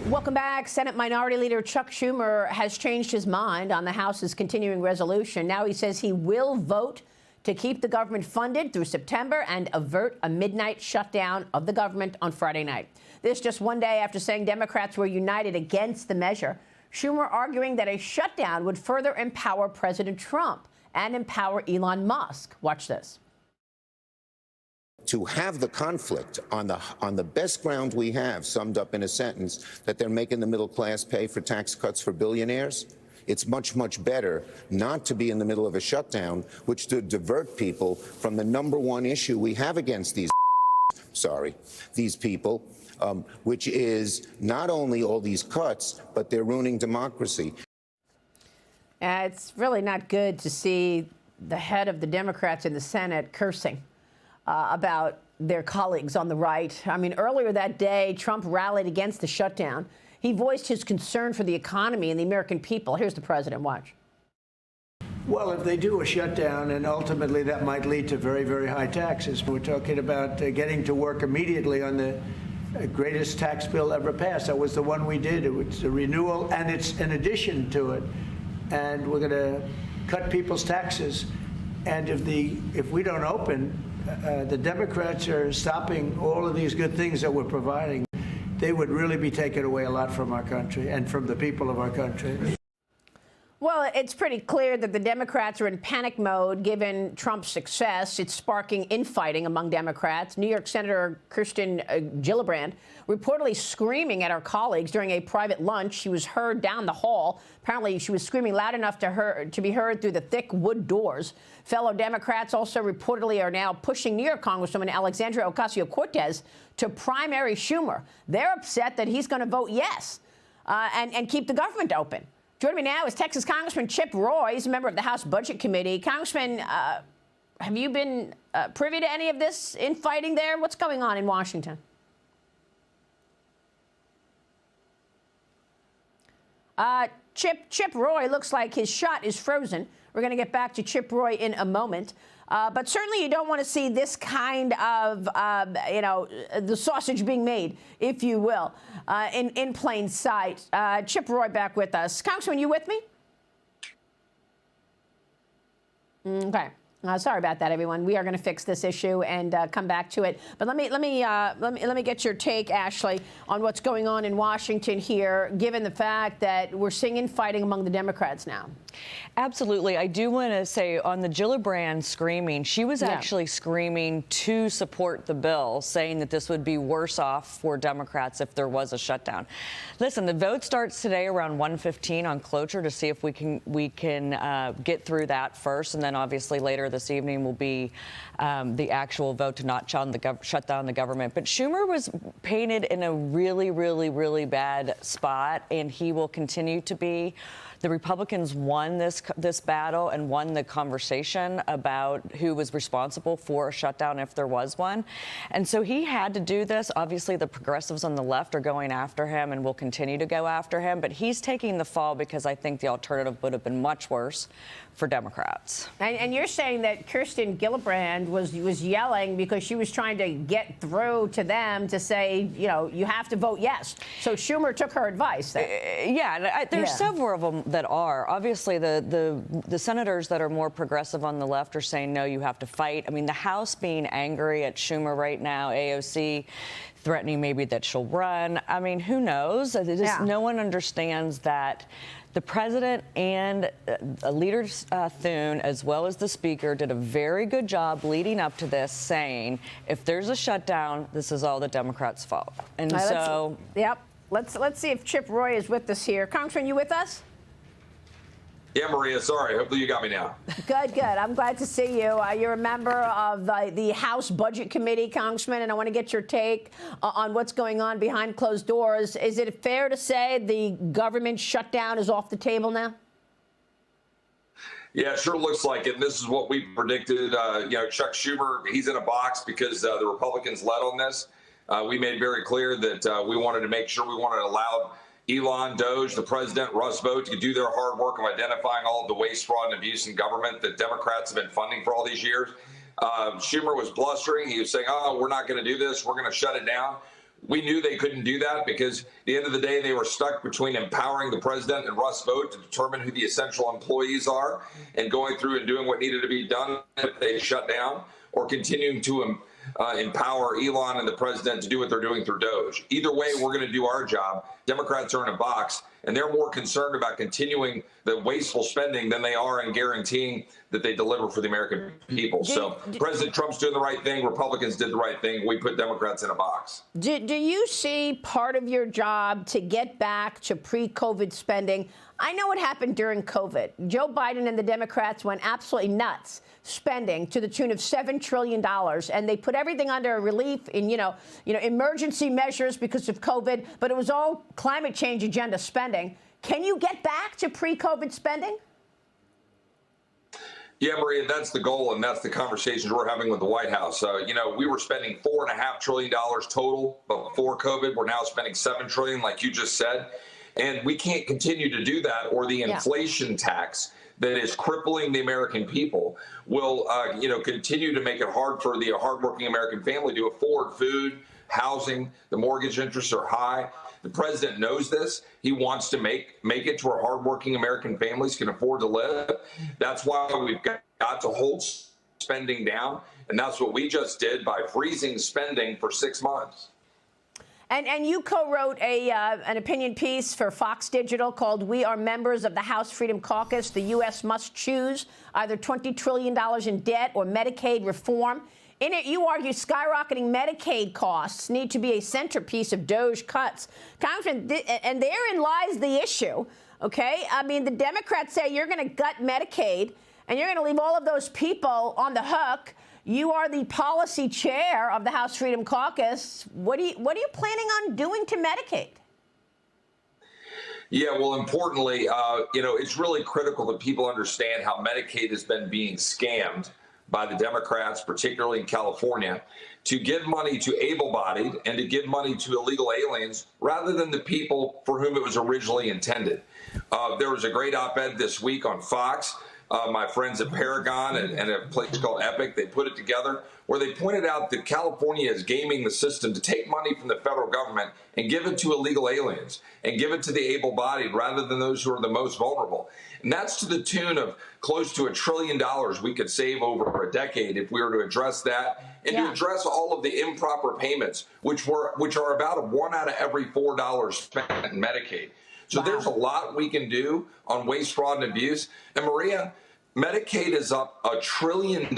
Welcome back. Senate Minority Leader Chuck Schumer has changed his mind on the House's continuing resolution. Now he says he will vote to keep the government funded through September and avert a midnight shutdown of the government on Friday night. This just one day after saying Democrats were united against the measure. Schumer arguing that a shutdown would further empower President Trump and empower Elon Musk. Watch this. To have the conflict on the best ground we have, summed up in a sentence, that they're making the middle class pay for tax cuts for billionaires, it's much, much better not to be in the middle of a shutdown, which to divert people from the #1 issue we have against these people, which is not only all these cuts, but they're ruining democracy. It's really not good to see the head of the Democrats in the Senate cursing about their colleagues on the right. I mean, earlier that day, Trump rallied against the shutdown. He voiced his concern for the economy and the American people. Here's the president. Watch. Well, if they do a shutdown, and ultimately that might lead to very, very high taxes. We're talking about getting to work immediately on the greatest tax bill ever passed. That was the one we did. It was a renewal, and it's an addition to it. And we're going to cut people's taxes. And if we don't open, the Democrats are stopping all of these good things that we're providing. They would really be taking away a lot from our country and from the people of our country. Well, it's pretty clear that the Democrats are in panic mode given Trump's success. It's sparking infighting among Democrats. New York Senator Kirsten Gillibrand reportedly screaming at her colleagues during a private lunch. She was heard down the hall. Apparently, she was screaming loud enough to be heard through the thick wood doors. Fellow Democrats also reportedly are now pushing New York Congresswoman Alexandria Ocasio-Cortez to primary Schumer. They're upset that he's going to vote yes and keep the government open. Joining me now is Texas Congressman Chip Roy. He's a member of the House Budget Committee. Congressman, have you been privy to any of this infighting there? What's going on in Washington? Chip Roy looks like his shot is frozen. We're going to get back to Chip Roy in a moment. But certainly you don't want to see this kind of, the sausage being made, if you will, in plain sight. Chip Roy back with us. Congressman, you with me? Okay. Sorry about that, everyone. We are going to fix this issue and come back to it. But let me get your take, Ashley, on what's going on in Washington here, given the fact that we're seeing infighting among the Democrats now. Absolutely. I do want to say on the Gillibrand screaming, she was actually screaming to support the bill, saying that this would be worse off for Democrats if there was a shutdown. Listen, the vote starts today around 1:15 on cloture to see if we can get through that first, and then obviously later this evening will be the actual vote to not shut down the government. But Schumer was painted in a really, really, really bad spot, and he will continue to be. The Republicans won this battle and won the conversation about who was responsible for a shutdown if there was one. And so he had to do this. Obviously, the progressives on the left are going after him and will continue to go after him. But he's taking the fall because I think the alternative would have been much worse for Democrats. And you're saying that Kirsten Gillibrand was yelling because she was trying to get through to them to say, you have to vote yes. So Schumer took her advice. There's several of them that are. Obviously, the senators that are more progressive on the left are saying, no, you have to fight. I mean, the House being angry at Schumer right now, AOC threatening maybe that she'll run. I mean, who knows? No one understands that the president and Leader Thune, as well as the speaker, did a very good job leading up to this, saying if there's a shutdown, this is all the Democrats' fault. And let's see if Chip Roy is with us here. Congressman, you with us? Yeah, Maria, sorry. Hopefully you got me now. Good. I'm glad to see you. You're a member of the House Budget Committee, Congressman, and I want to get your take on what's going on behind closed doors. Is it fair to say the government shutdown is off the table now? Yeah, it sure looks like it. And this is what we predicted. Chuck Schumer, he's in a box because the Republicans led on this. We made very clear that we wanted to make sure we wanted to allow Elon, Doge, the president, Russ Vought to do their hard work of identifying all of the waste, fraud, and abuse in government that Democrats have been funding for all these years. Schumer was blustering. He was saying, oh, we're not going to do this. We're going to shut it down. We knew they couldn't do that because at the end of the day, they were stuck between empowering the president and Russ Vought to determine who the essential employees are and going through and doing what needed to be done if they shut down, or continuing to empower Elon and the president to do what they're doing through Doge. Either way, we're going to do our job. Democrats are in a box, and they're more concerned about continuing the wasteful spending than they are in guaranteeing that they deliver for the American people. So President Trump's doing the right thing. Republicans did the right thing. We put Democrats in a box. Do you see part of your job to get back to pre-COVID spending? I know what happened during COVID. Joe Biden and the Democrats went absolutely nuts spending to the tune of $7 trillion, and they put everything under relief in, emergency measures because of COVID, but it was all climate change agenda spending. Can you get back to pre-COVID spending? Yeah, Maria, that's the goal, and that's the conversations we're having with the White House. We were spending $4.5 trillion total before COVID. We're now spending $7 trillion, like you just said. And we can't continue to do that, or the inflation tax that is crippling the American people will, continue to make it hard for the hardworking American family to afford food, housing. The mortgage interests are high. The president knows this. He wants to make it to where hardworking American families can afford to live. That's why we've got to hold spending down, and that's what we just did by freezing spending for 6 months. And you co-wrote an opinion piece for Fox Digital called "We Are Members of the House Freedom Caucus. The U.S. Must Choose Either $20 trillion in Debt or Medicaid Reform." In it, you argue skyrocketing Medicaid costs need to be a centerpiece of Doge cuts. Congressman, and therein lies the issue, okay? I mean, the Democrats say you're going to gut Medicaid and you're going to leave all of those people on the hook. You are the policy chair of the House Freedom Caucus. What are you planning on doing to Medicaid? Yeah, well, importantly, it's really critical that people understand how Medicaid has been being scammed by the Democrats, particularly in California, to give money to able-bodied and to give money to illegal aliens rather than the people for whom it was originally intended. There was a great op-ed this week on Fox. My friends at Paragon and a place called Epic, they put it together, where they pointed out that California is gaming the system to take money from the federal government and give it to illegal aliens and give it to the able-bodied rather than those who are the most vulnerable. And that's to the tune of close to $1 trillion we could save over a decade if we were to address that and to address all of the improper payments, which are about 1 out of every $4 spent in Medicaid. So there's a lot we can do on waste, fraud, and abuse. And Maria, Medicaid is up $1 trillion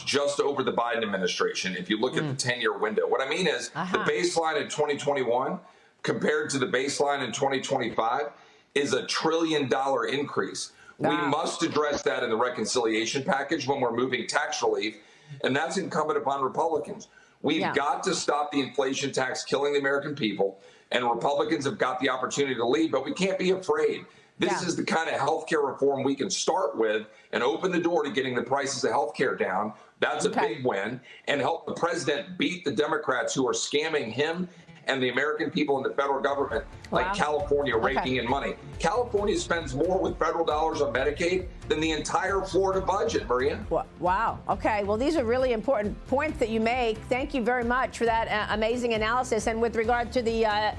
just over the Biden administration if you look at the 10-year window. What I mean is the baseline in 2021 compared to the baseline in 2025 is $1 trillion increase. We must address that in the reconciliation package when we're moving tax relief, and that's incumbent upon Republicans. We've got to stop the inflation tax killing the American people, and Republicans have got the opportunity to lead, but we can't be afraid. This is the kind of health care reform we can start with and open the door to getting the prices of health care down. That's a big win, and help the president beat the Democrats who are scamming him and the American people in the federal government, like California raking in money. California spends more with federal dollars on Medicaid than the entire Florida budget, Maria. Wow. Okay. Well, these are really important points that you make. Thank you very much for that amazing analysis. And with regard to the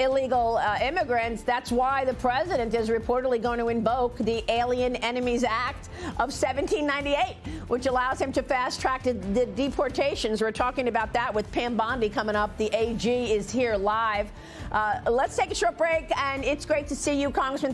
illegal immigrants, that's why the president is reportedly going to invoke the Alien Enemies Act of 1798, which allows him to fast-track the deportations. We're talking about that with Pam Bondi coming up. The AG is here live. Let's take a short break, and it's great to see you, Congressman.